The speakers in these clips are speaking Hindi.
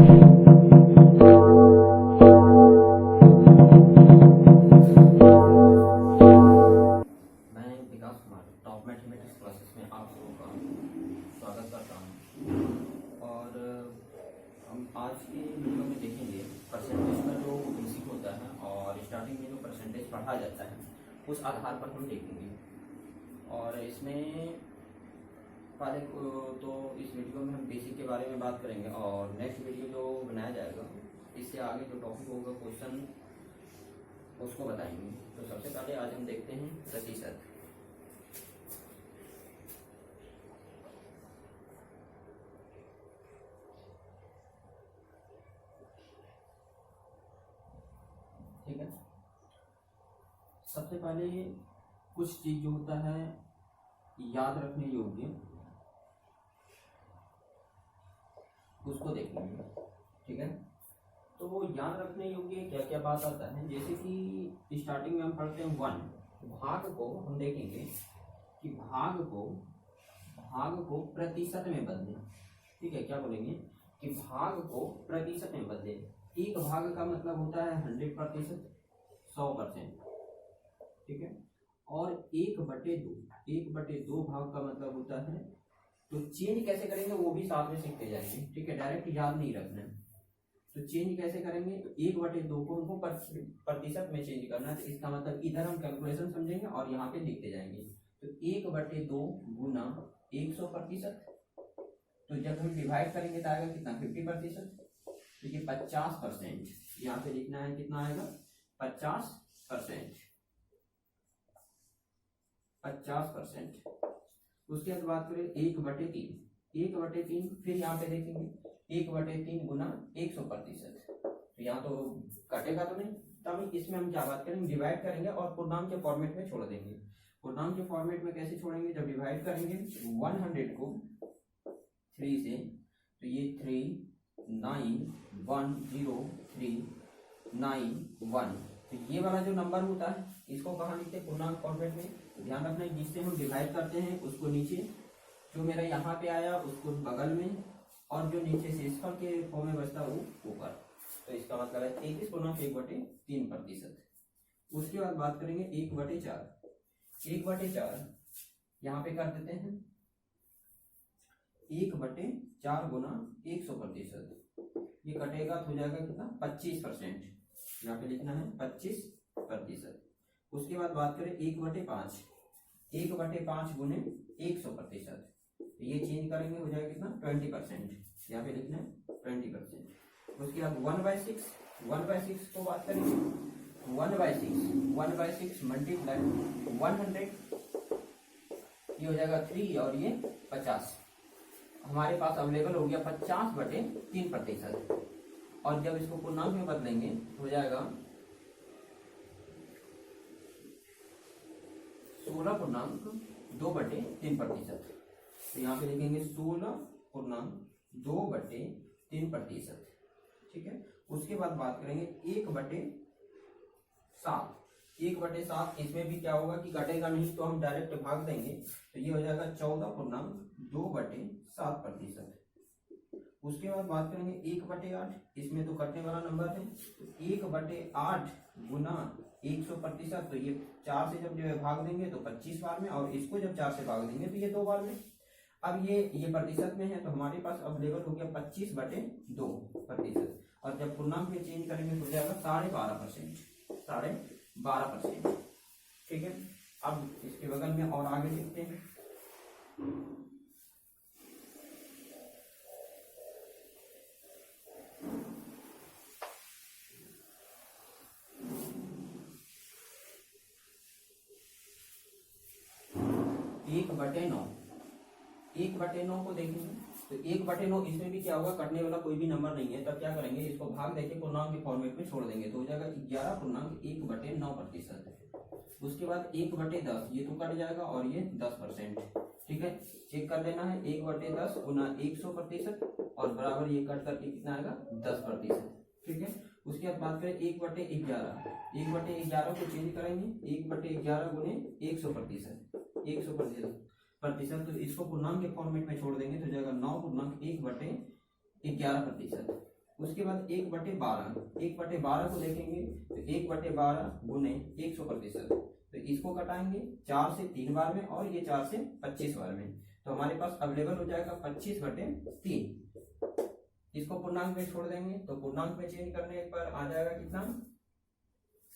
स्वागत करता हूँ। और हम आज की वीडियो में देखेंगे परसेंटेज का जो बेसिक होता है और स्टार्टिंग में जो परसेंटेज पढ़ा जाता है उस आधार पर हम देखेंगे। और इसमें पहले तो इस वीडियो में हम बेसिक के बारे में बात करेंगे और नेक्स्ट वीडियो जो बनाया जाएगा इससे आगे जो टॉपिक होगा क्वेश्चन उसको बताएंगे। तो सबसे पहले आज हम देखते हैं प्रतिशत। ठीक है, सबसे पहले कुछ चीज जो होता है याद रखने योग्य उसको देखेंगे। ठीक है, तो वो याद रखने योग्य क्या क्या बात आता है, जैसे कि स्टार्टिंग में हम पढ़ते हैं वन, भाग को हम देखेंगे कि भाग को प्रतिशत में बदलें। ठीक है, क्या बोलेंगे कि भाग को प्रतिशत में बदले। एक भाग का मतलब होता है 100%, 100%। ठीक है, और 1/2 भाग का मतलब होता है, तो चेंज कैसे करेंगे वो भी साथ में सीखते जाएंगे। ठीक है, डायरेक्ट याद नहीं रखना है। तो चेंज कैसे करेंगे, तो 1/2 को हमको प्रतिशत में चेंज करना है। तो इसका मतलब इधर हम कैलकुलेशन समझेंगे और यहाँ पे लिखते जाएंगे। तो 1/2 गुना 100%। तो जब हम डिवाइड करेंगे तो आएगा कितना, 50%। तो ये 50%, यहाँ पे लिखना है कितना आएगा, 50%। उसके बाद बात करें 1/3, फिर यहाँ पे देखेंगे 1/3 गुना 100%। तो यहाँ तो कटेगा तो नहीं, तब इसमें हम क्या बात करेंगे, डिवाइड करेंगे और पूर्णांक के फॉर्मेट में छोड़ देंगे। पूर्णांक के फॉर्मेट में कैसे छोड़ेंगे, जब डिवाइड करेंगे 100 को 3 से, तो ये 3910391। तो ये वाला जो नंबर होता है इसको कहाँ लिखते हैं, पूर्णांक फॉर्मेट में। ध्यान रखना है जिससे हम डिवाइड करते हैं उसको नीचे, जो मेरा यहाँ पे आया उसको बगल में, और जो नीचे शेषफल के फॉर्म में बचता है वो ऊपर। तो इसका मतलब है 33.1/3%। उसके बाद बात करेंगे 1/4 यहाँ पे कर देते हैं 1/4 गुना 100%। ये कटेगा तो हो जाएगा कितना, 25%। यहाँ पे लिखना है 25%। उसके बाद बात करें 1/5 गुने 100%। ये चेंज करेंगे हो जाएगा कितना, 20%। यहाँ पे लिखना है 20%। उसके बाद 1/6 को बात करेंगे, 1/6 मल्टीप्लाई 100, ये हो जाएगा 3 और ये 50। हमारे पास अवेलेबल हो गया 50/3%। और जब इसको पूर्णांक में बदलेंगे हो जाएगा 16.2/3%। तो यहाँ पे लिखेंगे 16.2/3%। ठीक है, उसके बाद बात करेंगे 1/7। इसमें भी क्या होगा कि घटेगा नहीं, तो हम डायरेक्ट भाग देंगे। तो ये हो जाएगा 14.2/7%। उसके बाद बात करेंगे 1/8, इसमें तो कटने वाला नंबर है। तो 1/8 गुना 100%। तो ये 4 से जब जो भाग देंगे तो 25 बार में, और इसको जब 4 से भाग देंगे तो ये 2 बार में। अब ये प्रतिशत में है, तो हमारे पास अवेलेबल हो गया 25/2%। और जब पूर्णांक में चेंज करेंगे तो हो जाएगा 12.5%। ठीक है, अब इसके बगल में और आगे लिखते हैं 1/9 को देखेंगे। तो 1/9 इसमें भी क्या होगा, कटने वाला कोई भी नंबर नहीं है, तब क्या करेंगे, इसको भाग देके पूर्णांक के फॉर्मेट में छोड़ देंगे। तो हो जाएगा 11.1/9%। उसके बाद 1/10, ये तो कट जाएगा और ये 10%। ठीक है, चेक कर लेना है, 1/10 गुना 100% और बराबर ये कट करके कितना आएगा, 10%। ठीक है, उसके बाद बात करें 1/11 को चेंज करेंगे 1/11 गुने 100%। तो इसको पूर्णांक के फॉर्मेट में छोड़ देंगे तो जाएगा 9.1/11%। उसके बाद 1/12, 1/12 को देखेंगे तो 1/12 गुने 100%, तो इसको कटाएंगे 4 से 3 बार में और ये 4 से 25 बार में, तो हमारे पास अवेलेबल हो जाएगा 25/3। इसको पूर्णांक में छोड़ देंगे तो पूर्णांक में चेंज करने पर आ जाएगा कितना,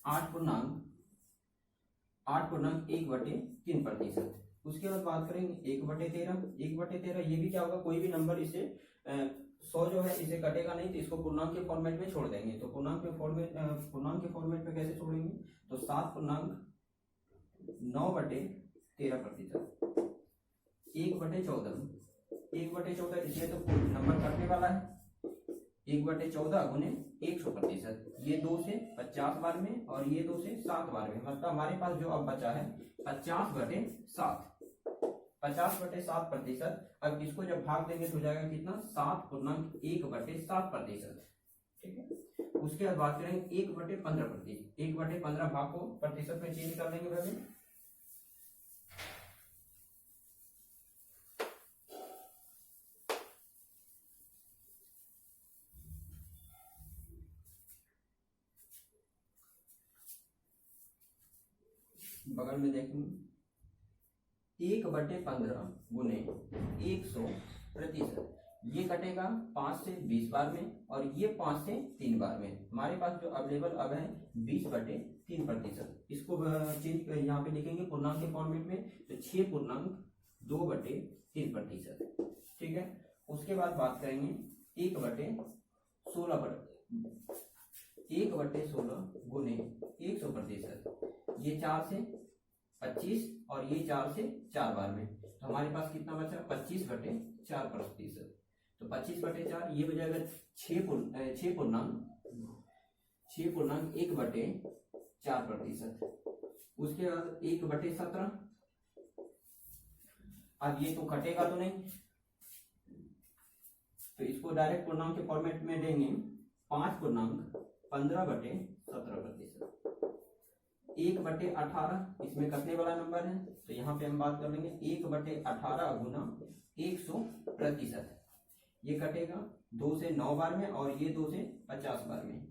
8.1/3%। उसके बाद बात करेंगे 1/13, 1/13 ये भी क्या होगा, कोई भी नंबर इसे 100 जो है इसे कटेगा नहीं, तो इसको पूर्णांक के फॉर्मेट में छोड़ देंगे। तो पूर्णांक के फॉर्मेट में कैसे छोड़ेंगे, तो 7.9/13%। 1/14, 1/14 इसमें तो नंबर कटने वाला है, 1/14 गुने 100%, ये 2 से 50 बार में और ये 2 से 7 बार में, मतलब हमारे पास जो अब बचा है 50/7, 50/7%। अब इसको जब भाग देंगे तो हो जाएगा कितना, 7.1/7%। ठीक है, उसके बाद बात करेंगे 1/15%, 1/15 भाग को प्रतिशत में चेंज कर देंगे भाई। बगल में देखेंगे 1/15 गुने 100%, ये कटेगा 5 से 20 बार में और ये 5 से 3 बार में। हमारे पास जो अवेलेबल अब है 20/3%। इसको चेंज यहाँ पे लिखेंगे पूर्णांक के फॉर्मेट में, तो 6.2/3%। ठीक है, उसके बाद बात करेंगे 1/16 गुने 100%, ये 4 से 25 और ये 4 से 4 बार में, तो हमारे पास कितना बचा, 25/4%। तो 25/4 ये हो जाएगा 6.1/4%। उसके बाद 1/17, अब ये तो कटेगा तो नहीं, तो इसको डायरेक्ट पूर्णांक के फॉर्मेट में देंगे, 5.15/17%। 1/18 इसमें कटने वाला नंबर है, तो यहाँ पे हम बात कर लेंगे 1/18 गुना 100%, ये कटेगा 2 से 9 बार में और ये 2 से 50 बार में।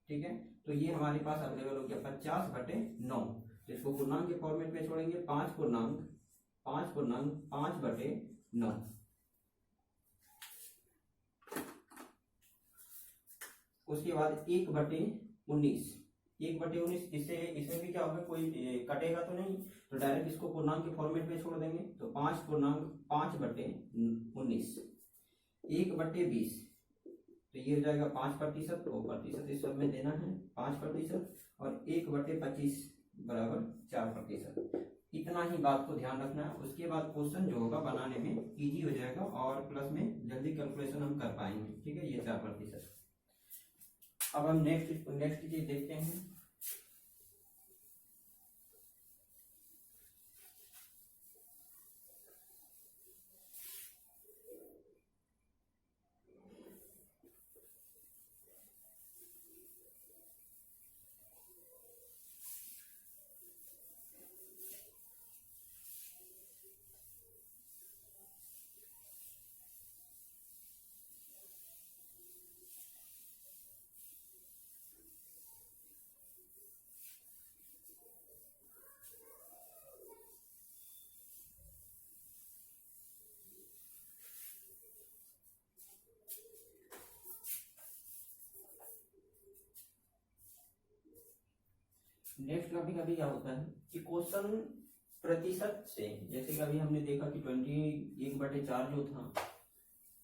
ठीक है, तो ये हमारे पास अवेलेबल हो गया 50/9। तो इसको पूर्णांक के फॉर्मेट में छोड़ेंगे, 5/5/5/9। उसके बाद 1/19, 1/19 इसमें भी क्या होगा, कोई कटेगा तो नहीं, तो डायरेक्ट इसको पूर्णांक के फॉर्मेट में छोड़ देंगे, तो 5/19। 1/20, तो ये हो जाएगा 5%, तो प्रतिशत इस सब में देना है 5%, और 1/25 बराबर 4%। इतना ही बात को ध्यान रखना है। उसके बाद क्वेश्चन जो होगा बनाने में इजी हो जाएगा और प्लस में जल्दी कैलकुलेशन हम कर पाएंगे। ठीक है, ये 4%। अब हम नेक्स्ट चीज देखते हैं। नेक्स्ट कभी कभी क्या होता है कि क्वेश्चन प्रतिशत से, जैसे कि अभी हमने देखा कि 1/4 जो था,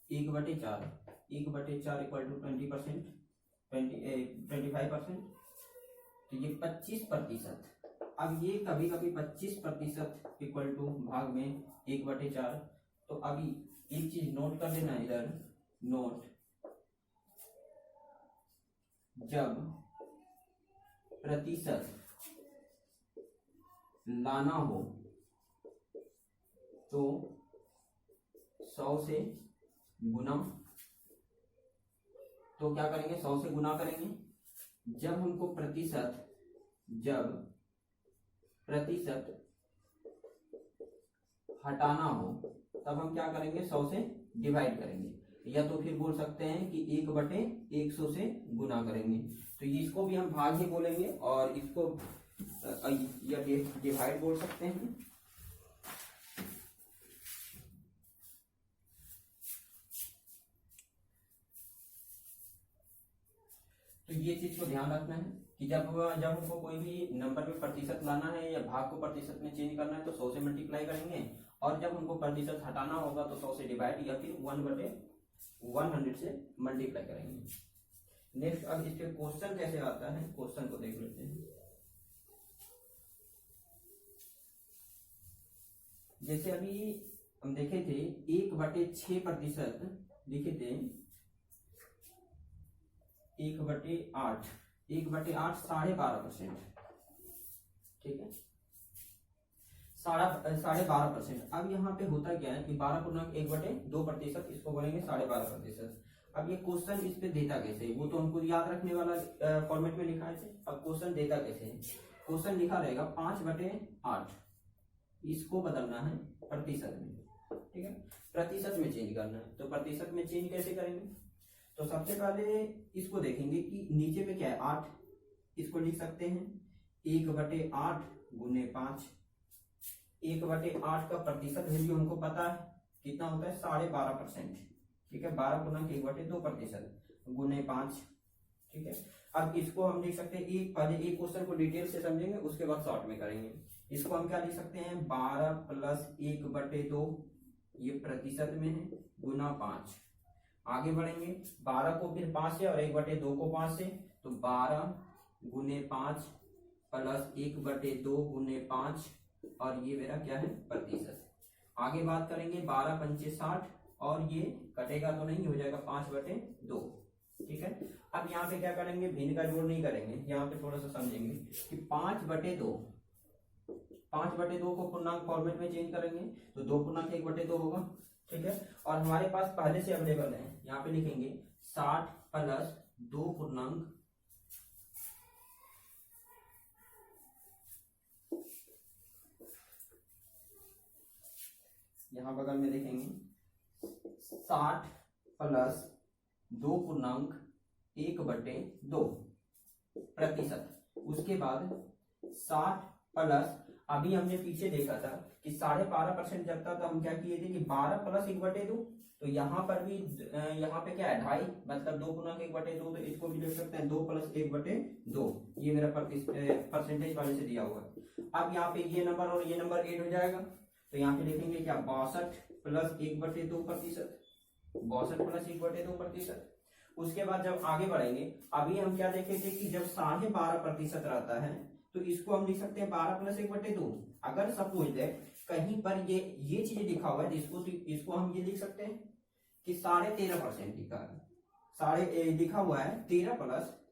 1/4 इक्वल टू 20%, 25%, तो ये 25%। अब ये कभी कभी 25% इक्वल टू भाग में 1/4। तो अभी एक चीज नोट कर लेना इधर, नोट, जब प्रतिशत लाना हो तो 100 से गुना, तो क्या करेंगे, 100 से गुना करेंगे। जब हमको जब प्रतिशत हटाना हो तब हम क्या करेंगे, 100 से डिवाइड करेंगे। या तो फिर बोल सकते हैं कि 1/100 से गुना करेंगे। तो इसको भी हम भाग ही बोलेंगे और इसको या डिवाइड बोल सकते हैं। तो ये चीज को ध्यान रखना है कि जब हमको कोई भी नंबर में प्रतिशत लाना है या भाग को प्रतिशत में चेंज करना है तो 100 से मल्टीप्लाई करेंगे, और जब हमको प्रतिशत हटाना होगा तो 100 से डिवाइड या फिर 1/100 से मल्टीप्लाई करेंगे। नेक्स्ट, अब इसके क्वेश्चन कैसे आता है, क्वेश्चन को देख लेते हैं। जैसे अभी हम देखे थे 1/6% लिखे थे, 1/8, 1/8 12.5%, ठीक है, 12.5%। अब यहाँ पे होता क्या है कि 12.1/2%, इसको बोलेंगे 12.5%। अब ये क्वेश्चन इस पे देता कैसे, वो तो हमको याद रखने वाला फॉर्मेट में लिखा है। अब क्वेश्चन देता कैसे है, क्वेश्चन लिखा रहेगा 5/8, इसको बदलना है प्रतिशत में, ठीक है, प्रतिशत में चेंज करना है। तो प्रतिशत में चेंज कैसे करेंगे, तो सबसे पहले इसको देखेंगे कि नीचे पे क्या है 8, इसको लिख सकते हैं 1/8 गुने 5। 1/8 का प्रतिशत वैल्यू हमको पता है कितना होता है 12.5%, ठीक है, 12/1/2% गुने 5, ठीक है। अब इसको हम लिख सकते हैं, पहले एक क्वेश्चन को डिटेल से समझेंगे, उसके बाद शॉर्ट में करेंगे। इसको हम क्या लिख सकते हैं 12 + 1/2, ये प्रतिशत में है, गुना 5। आगे बढ़ेंगे, 12 को फिर 5 से और 1/2 को 5 से, तो 12 गुने 5 प्लस 1/2 गुने 5, और ये मेरा क्या है प्रतिशत। आगे बात करेंगे 12 × 5 = 60, और ये कटेगा तो नहीं, हो जाएगा 5/2, ठीक है। अब यहाँ पे क्या करेंगे, भिन्न का जोड़ नहीं करेंगे, यहाँ पे थोड़ा सा समझेंगे कि 5/2 को पूर्णांक फॉर्मेट में चेंज करेंगे तो 2.1/2 होगा, ठीक है। और हमारे पास पहले से अवेलेबल है, यहाँ पे लिखेंगे 60 + 2, यहाँ बगल में लिखेंगे 60 + 2.1/2 प्रतिशत। उसके बाद 60 प्लस, अभी हमने पीछे देखा था कि 12.5% जब था तो हम क्या किए थे कि 12 + 1/2, तो यहाँ पर भी यहाँ पे क्या है 2.5, मतलब 2.1/2, तो इसको भी लिख सकते हैं 2 + 1/2, ये मेरा परसेंटेज वाले से दिया हुआ है। अब यहाँ पे ये नंबर और ये नंबर ऐड हो जाएगा, तो यहाँ पे लिखेंगे क्या 62 + 1/2%, 62 + 1/2%। उसके बाद जब आगे बढ़ेंगे, अभी हम क्या देखे थे कि जब 12.5% रहता है तो इसको हम लिख सकते हैं 12 + 1/2। अगर सपोज दैट कहीं पर ये चीज लिखा हुआ है, इसको हम ये लिख सकते हैं कि 13.5% लिखा है, लिखा हुआ है 13 +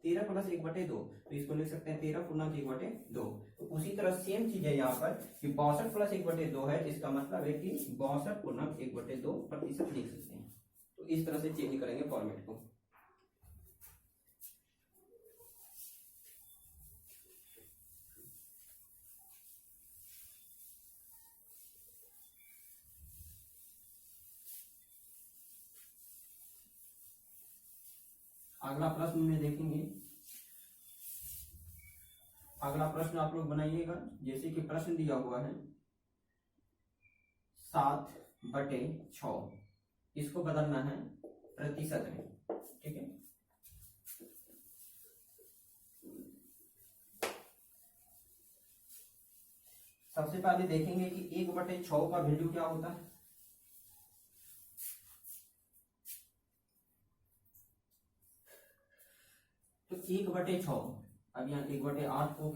1/2, तो इसको लिख सकते हैं 13.1/2। तो उसी तरह सेम चीज है यहाँ पर कि 62 + 1/2 है, इसका मतलब है कि 62.1/2% लिख सकते हैं। तो इस तरह से चेंज करेंगे फॉर्मेट को। अगला प्रश्न में देखेंगे, अगला प्रश्न आप लोग बनाइएगा। जैसे कि प्रश्न दिया हुआ है 7/6, इसको बदलना है प्रतिशत में, ठीक है। सबसे पहले देखेंगे कि 1/6 का वैल्यू क्या होता है। तो 1/6, अब यहाँ 1/8 को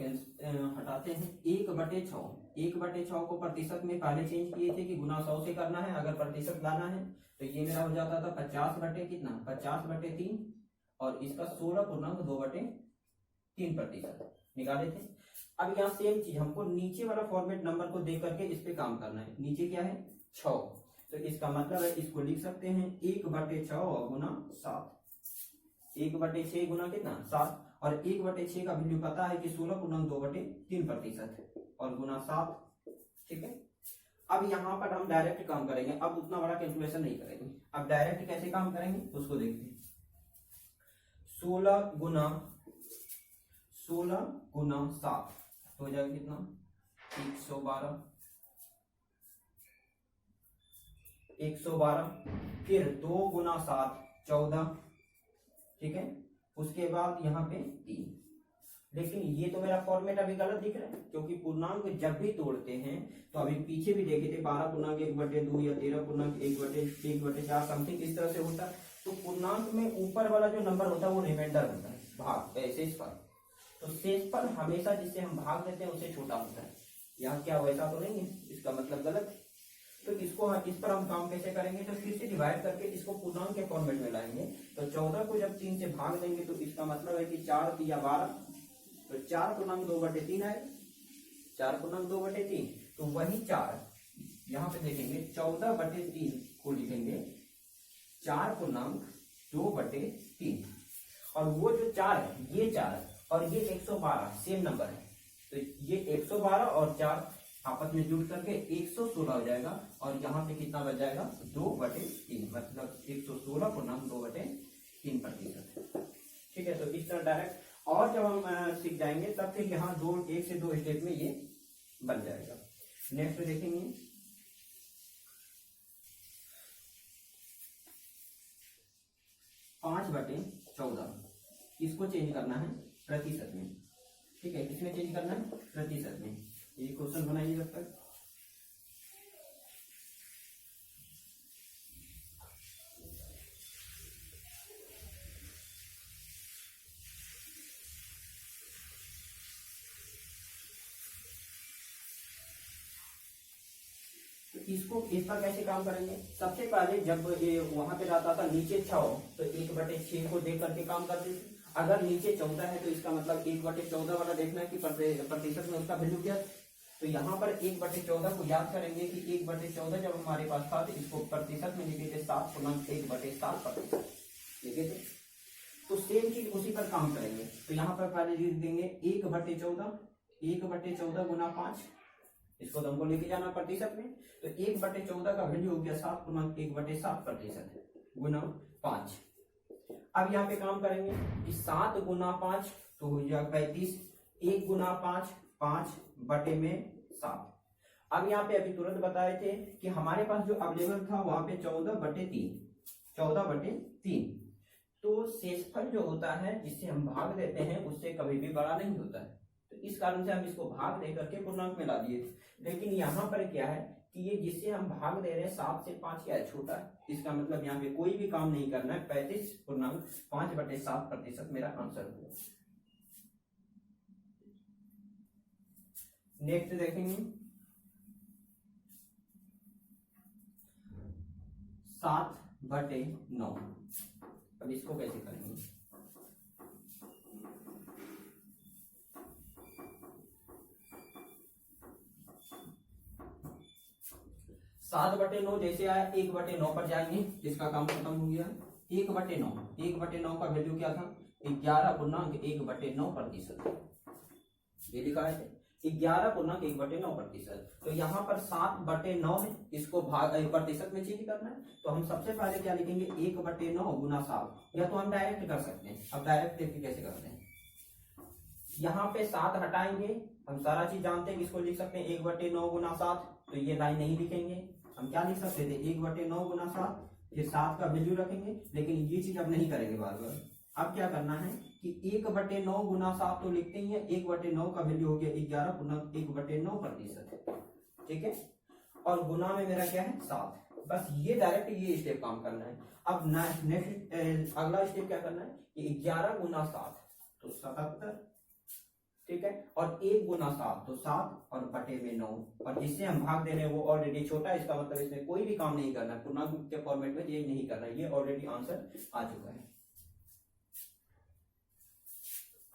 हटाते हैं, 1/6 को प्रतिशत में पहले चेंज किए थे कि गुना 100 से करना है, अगर प्रतिशत लाना है तो ये मेरा हो जाता था 50/3, और इसका 16.2/3% निकाले थे। अब यहाँ सेम चीज हमको नीचे वाला फॉर्मेट नंबर को दे करके इस पे काम करना है। नीचे क्या है 6, तो इसका मतलब है इसको लिख सकते हैं 1/6 गुना 7, 1/6 गुना कितना 7, और 1/6 का वैल्यू पता है कि 16.2/3% और गुना 7, ठीक है। अब यहाँ पर हम डायरेक्ट काम करेंगे, अब उतना बड़ा कैलकुलेशन नहीं करेंगे। अब डायरेक्ट कैसे काम करेंगे उसको देखते हैं। 16 गुना 7 तो हो जाएगा कितना, 112। 112 फिर 2 गुना 7 14, ठीक है। उसके बाद यहाँ पे 3। लेकिन ये तो मेरा फॉर्मेट अभी गलत दिख रहा है, क्योंकि पूर्णांक जब भी तोड़ते हैं तो अभी पीछे भी देखे थे 12 पूर्णांक 1/2 या 13 पूर्णांक 1/4 समथिंग इस तरह से होता है। तो पूर्णांक में ऊपर वाला जो नंबर होता है वो रिमाइंडर होता है, भाग शेषफल। तो शेषफल हमेशा जिससे हम भाग देते हैं उससे छोटा होता है। यहाँ क्या वैसा तो नहीं है, इसका मतलब गलत है। तो इसको इस पर हम काम कैसे करेंगे, तो फिर से डिवाइड करके इसको पूर्णांक के फॉर्मेट में लाएंगे। तो 14 को जब 3 से भाग देंगे तो इसका मतलब है कि 4 दिया 12, तो 4 पूर्णांक 2/3 आएगा। 4 पूर्णांक 2/3 तो वही 4 यहाँ पे देखेंगे 14/3 को लिखेंगे 4 पूर्णांक 2/3। और वो जो 4 है ये 4 और ये 112 सेम नंबर है, तो ये 112 और 4 आपस में जुड़ करके 116 हो जाएगा। और यहाँ पे कितना बच जाएगा, 2/3, मतलब 116 पूर्णांक 2/3%। ठीक है, तो इस तरह डायरेक्ट। और जब हम सीख जाएंगे तब फिर यहाँ 1 से 2 स्टेप में ये बन जाएगा। नेक्स्ट देखेंगे 5/14, इसको चेंज करना है प्रतिशत में। ठीक है, किसमें चेंज करना है, प्रतिशत में। ये क्वेश्चन बनाइए जब तक। तो इसको इस पर कैसे काम करेंगे, सबसे पहले जब ये वहां पे जाता था नीचे 6 तो 1/6 को देख करके काम करते थे। अगर नीचे 14 है तो इसका मतलब 1/14 वाला देखना है कि प्रतिशत में उसका वैल्यू क्या है। तो यहाँ पर 1/14 को याद करेंगे कि 1/14 जब हमारे पास था तो इसको प्रतिशत में लिखे थे 7/1/7% लिखे थे। तो सेम चीज उसी पर काम करेंगे। तो यहाँ पर पहले लिख देंगे 1/14 गुना 5, इसको तो हमको लेके जाना प्रतिशत में। तो 1/14 का वैल्यू हो गया 7/1/7% गुना 5। अब यहाँ पे काम करेंगे कि 7 गुना 5 तो हो जाएगा 35, 1 गुना 5 5/7। अब यहाँ पे अभी तुरंत बताए थे कि हमारे पास जो अवेलेबल था वहां पे 14/3। तो शेषफल जो होता है जिससे हम भाग देते हैं उससे कभी भी बड़ा नहीं होता है। तो इस कारण से हम इसको भाग दे करके पूर्णांक में ला दिए। लेकिन यहाँ पर क्या है कि ये जिससे हम भाग दे रहे हैं 7 से 5 क्या है, छोटा है। इसका मतलब यहाँ पे कोई भी काम नहीं करना है। 35 पूर्णांक 5/7% मेरा आंसर होगा। नेक्स्ट देखेंगे 7/9। अब इसको कैसे करेंगे, 7/9 जैसे आया 1/9 पर जाएंगे, इसका काम खत्म हो गया। 1/9 का वैल्यू क्या था, 11/9%। ये लिखा है 11/1/9%। तो यहाँ पर 7/9 है, इसको भाग प्रतिशत में चेंज करना है। तो हम सबसे पहले क्या लिखेंगे, 1/9 गुना 7, या तो हम डायरेक्ट कर सकते हैं। अब डायरेक्ट देखिए कैसे करते हैं। यहाँ पे 7 हटाएंगे, हम सारा चीज जानते हैं, इसको लिख सकते हैं 1/9 गुना 7। तो ये लाइन नहीं लिखेंगे, हम क्या लिख सकते थे 1/9 गुना 7, फिर 7 का वैल्यू रखेंगे। लेकिन ये चीज अब नहीं करेंगे बार बार। अब क्या करना है कि 1/9 गुना 7 तो लिखते ही है, 1/9 का वैल्यू हो गया 11/1/9%। ठीक है, और गुना में मेरा क्या है 7। बस ये डायरेक्ट ये स्टेप काम करना है। अब नेक्स्ट अगला स्टेप क्या करना है कि 11 गुना 7 तो 77। ठीक है, और 1 गुना 7 तो 7 और बटे में 9। और जिससे हम भाग दे रहे हैं वो ऑलरेडी छोटा है, इसका मतलब इसमें कोई भी काम नहीं करना है। पूर्णांक के फॉर्मेट में ये नहीं करना है, ये ऑलरेडी आंसर आ चुका है।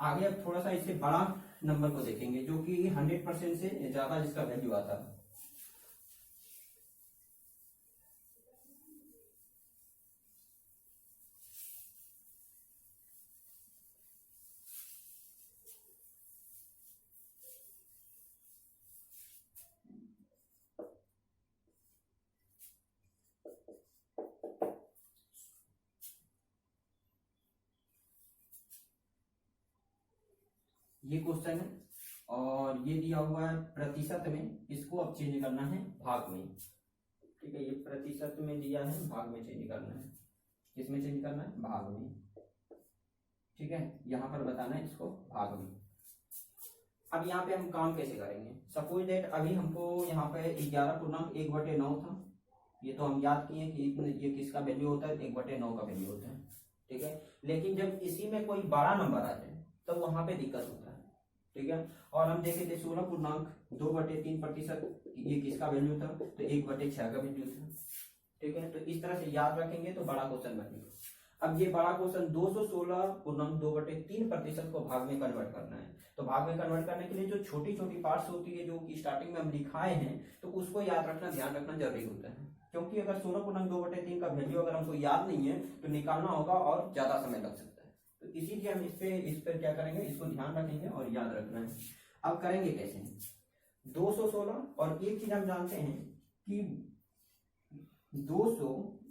आगे अब थोड़ा सा इससे बड़ा नंबर को देखेंगे जो कि 100% से ज्यादा जिसका वैल्यू आता है। ये क्वेश्चन है, और ये दिया हुआ है प्रतिशत में, इसको अब चेंज करना है भाग में। ठीक है, ये प्रतिशत में दिया है, भाग में चेंज करना है। किसमें चेंज करना है? भाग में। ठीक है, यहाँ पर बताना है इसको भाग में। अब यहाँ पे हम काम कैसे करेंगे? सपोज डेट अभी हमको यहाँ पे 11.1/9 था, ये तो हम याद किए कि ये किसका वैल्यू होता है? 1/9 का वैल्यू होता है। ठीक है, लेकिन जब इसी में कोई बड़ा नंबर आ जाए तब वहां पे दिक्कत होता है। ठीक है, और हम देखे थे 16.2/3%, ये किसका वैल्यू था? तो 1/6 का वैल्यू था। ठीक है, तो इस तरह से याद रखेंगे तो बड़ा क्वेश्चन बनेगा। अब ये बड़ा क्वेश्चन 216.2/3% को भाग में कन्वर्ट करना है। तो भाग में कन्वर्ट करने के लिए जो छोटी छोटी पार्ट्स होती है, जो कि स्टार्टिंग में हम लिखाए हैं, तो उसको याद रखना, ध्यान रखना जरूरी होता है। क्योंकि अगर 16.2/3 का वैल्यू अगर हमको याद नहीं है तो निकालना होगा और ज्यादा समय लग सकता है। तो इसीलिए हम इस पर क्या करेंगे, इसको ध्यान रखेंगे और याद रखना है। अब करेंगे कैसे? 216, और एक चीज हम जानते हैं कि 200,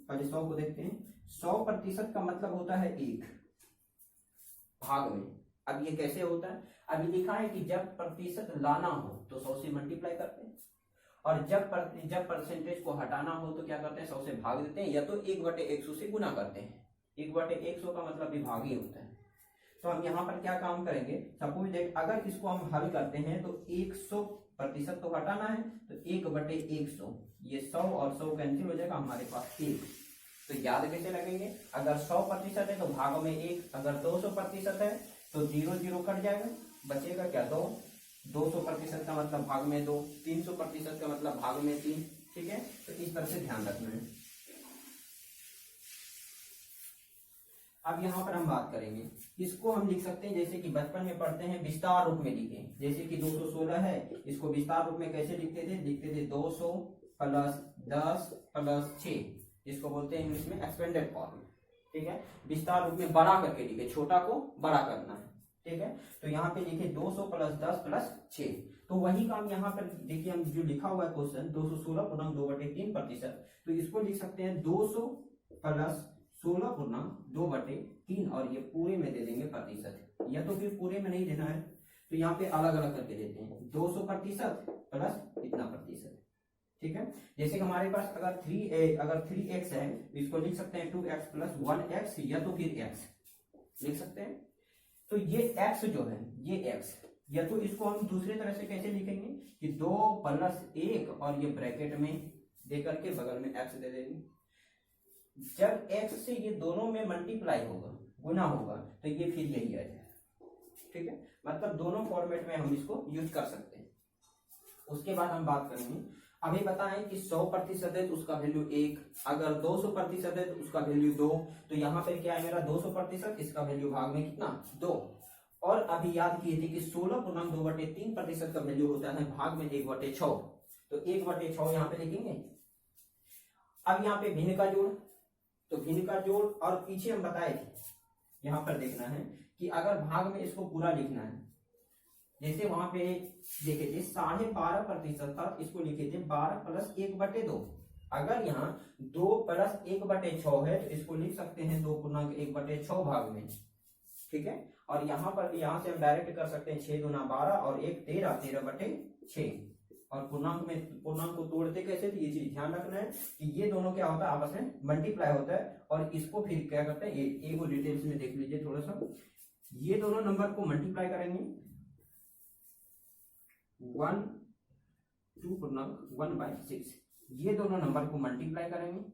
पहले 100 को देखते हैं। 100% का मतलब होता है 1 भाग में। अब ये कैसे होता है? अभी लिखा है कि जब प्रतिशत लाना हो तो 100 से मल्टीप्लाई करते हैं, और जब परसेंटेज को हटाना हो तो क्या करते हैं? 100 से भाग देते हैं, या तो 1/100 से गुना करते हैं। 1/100 का मतलब विभाग ही होता है। तो हम यहाँ पर क्या काम करेंगे? सपोज दैट अगर इसको हम हल करते हैं तो 100% तो हटाना है, तो 1/100, ये 100 और 100 कैंसिल हो जाएगा, हमारे पास 1। तो याद कैसे लगेंगे? अगर 100% है तो भाग में 1, अगर 200% है तो 0 0 कट जाएगा, बचेगा क्या? 2। 200% का मतलब भाग में 2, 300% का मतलब भाग में 3। ठीक है, तो इस तरह से ध्यान रखना है। अब यहाँ पर हम बात करेंगे, इसको हम लिख सकते हैं जैसे कि बचपन में पढ़ते हैं, विस्तार रूप में लिखे। जैसे कि 216 है, इसको विस्तार रूप में कैसे लिखते थे? लिखते थे 200 + 10 + 6, जिसको बोलते हैं इंग्लिश में एक्सपेंडेड फॉर्म। ठीक है, विस्तार रूप में बड़ा करके लिखे, छोटा को बड़ा करना है। ठीक है, तो यहाँ पे लिखे 200 + 10 + 6। तो वही काम यहाँ पर देखिए, हम जो लिखा हुआ है क्वेश्चन 216.2/3%, तो इसको लिख सकते हैं 200 + 16.2/3, और ये पूरे में दे देंगे प्रतिशत, या तो फिर पूरे में नहीं देना है तो यहाँ पे अलग अलग करके देते हैं, 200% प्लस इतना प्रतिशत। ठीक है, जैसे कि हमारे पास अगर 3x है, इसको लिख सकते हैं 2x + 1x, या तो फिर x लिख सकते हैं। तो ये x जो है, ये x, या तो इसको हम दूसरी तरह से कैसे लिखेंगे कि 2 + 1, और ये ब्रैकेट में दे करके बगल में x दे देंगे। जब x से ये दोनों में मल्टीप्लाई होगा, गुना होगा, तो ये फिर यही आ जाएगा। ठीक है, मतलब दोनों फॉर्मेट में हम इसको यूज कर सकते हैं। उसके बाद हम बात करेंगे, अभी बताएं कि 100% है तो उसका वैल्यू 1, अगर 200% है तो उसका वैल्यू 2। तो यहाँ पे क्या है मेरा 200%, इसका वैल्यू भाग में कितना? 2। और अभी याद किए थे कि 16.2/3% का वैल्यू होता है भाग में 1/6, तो 1/6 यहाँ पे लिखेंगे। अब यहाँ पे भिन्न का जोड़, तो भिन्न का जोड़, और पीछे हम बताए थे, यहाँ पर देखना है कि अगर भाग में इसको पूरा लिखना है, जैसे वहां पे देखे थे 12.5% था, इसको लिखे थे 12 + 1/2। अगर यहाँ 2 + 1/6 है तो इसको लिख सकते हैं 2.1/6 भाग में। ठीक है, और यहाँ पर यहाँ से हम डायरेक्ट कर सकते हैं 6 × 12 और 1 13, 13/6। और पूर्णांक को तोड़ते कैसे, तो ये चीज ध्यान रखना है कि ये दोनों क्या होता है, आपस में मल्टीप्लाई होता है, और इसको फिर क्या करते हैं, ये को डिटेल्स में देख लीजिए थोड़ा सा। ये दोनों नंबर को मल्टीप्लाई करेंगे 1 2.1/6, ये दोनों नंबर को मल्टीप्लाई करेंगे,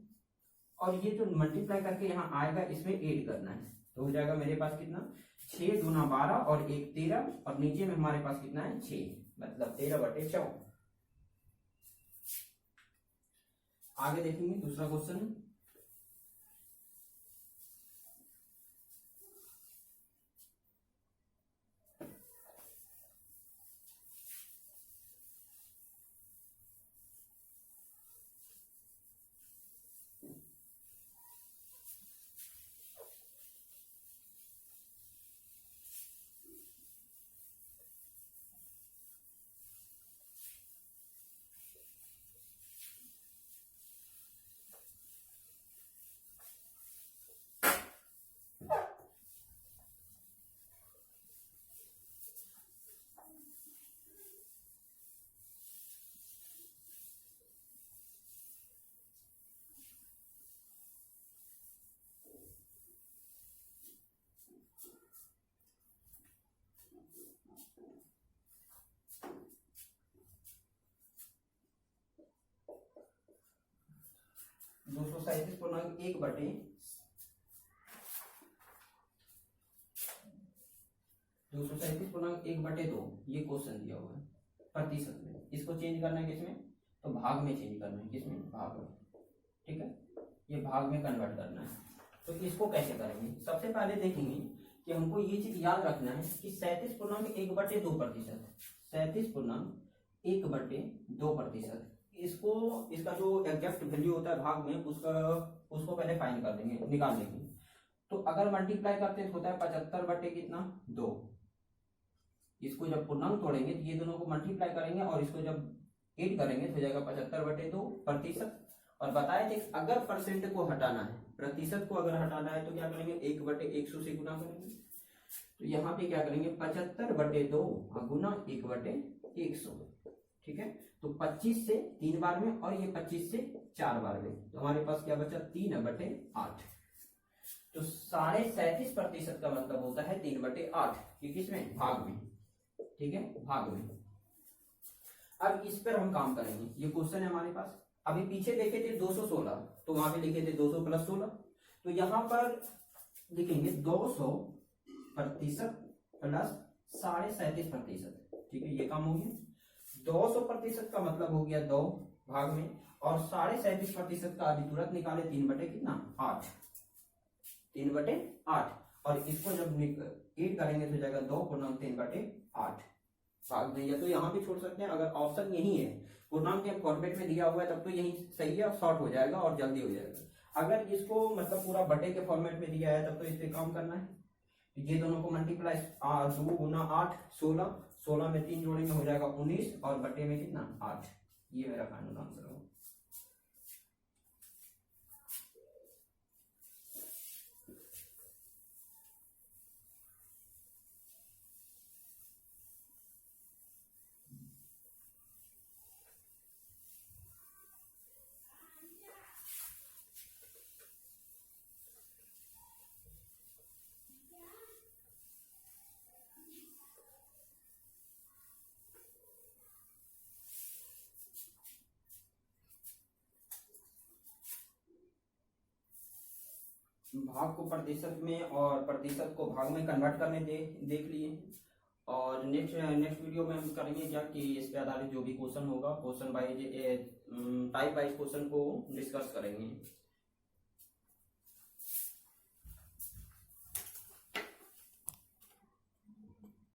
और ये जो मल्टीप्लाई करके यहाँ आएगा इसमें ऐड करना है, तो हो जाएगा मेरे पास कितना, 6 × 12 और 1 13, और नीचे में हमारे पास कितना है 6, मतलब 13/4। आगे देखेंगे दूसरा क्वेश्चन। एक बटे 237.1/2 ये क्वेश्चन दिया हुआ है प्रतिशत में। इसको चेंज करना है किसमें, तो भाग में चेंज करना है, किसमें, भाग में। ठीक है, ये भाग में कन्वर्ट करना है। तो इसको कैसे करेंगे, सबसे पहले देखेंगे कि हमको ये चीज याद रखना है कि 37.1/2%, 37.1/2%, इसको, इसका जो एग्जैक्ट वैल्यू होता है भाग में, उसको पहले फाइंड कर देंगे, निकाल लेंगे। तो अगर मल्टीप्लाई करते हैं तो होता है 75 बटे कितना, 2। इसको जब पूर्णांक तोड़ेंगे तो ये दोनों को मल्टीप्लाई करेंगे और इसको जब ऐड करेंगे तो हो जाएगा 75/2%। और बताए थे अगर परसेंट को हटाना है, प्रतिशत को अगर हटाना है तो क्या करेंगे, 1/100 से गुना करेंगे। तो यहाँ पे क्या करेंगे, 75/2 गुना 1/100। ठीक है, तो 25 से 3 बार में और ये 25 से 4 बार में, तो हमारे पास क्या बचा, 3/8। तो 37.5% का मतलब होता है 3/8, ये किसमें, भाग में। ठीक है, भाग में। अब इस पर हम काम करेंगे, ये क्वेश्चन है हमारे पास। अभी पीछे देखे थे 216, तो वहां पे लिखे थे 200 + 16, तो यहां पर लिखेंगे 200% प्लस 37.5%। ठीक है, ये काम हो गया। 200% का मतलब हो गया 2 भाग में, और 37.5% का अभी तुरंत निकाले, 3/8, 3/8। और इसको जब ऐड करेंगे तो जाएगा 2 पूर्णांक 3/8 भाग में। या तो यहाँ भी छोड़ सकते हैं, अगर ऑप्शन यही है, पूर्णांक के फॉर्मेट में दिया हुआ है, तब तो यही सही है, शॉर्ट हो जाएगा और जल्दी हो जाएगा। अगर इसको मतलब पूरा बटे के फॉर्मेट में दिया है, तब तो इस पे काम करना है। ये दोनों को मल्टीप्लाई, 2 गुना 8 16, 16 में 3 जोड़ेंगे हो जाएगा 19, और बटे में कितना, 8। ये मेरा फाइनल आंसर होगा। भाग को प्रतिशत में और प्रतिशत को भाग में कन्वर्ट करने देख लिए। और नेक्स्ट वीडियो में हम करेंगे क्या कि इस पे आधारित जो भी क्वेश्चन होगा, question wise, type wise question को डिस्कस करेंगे।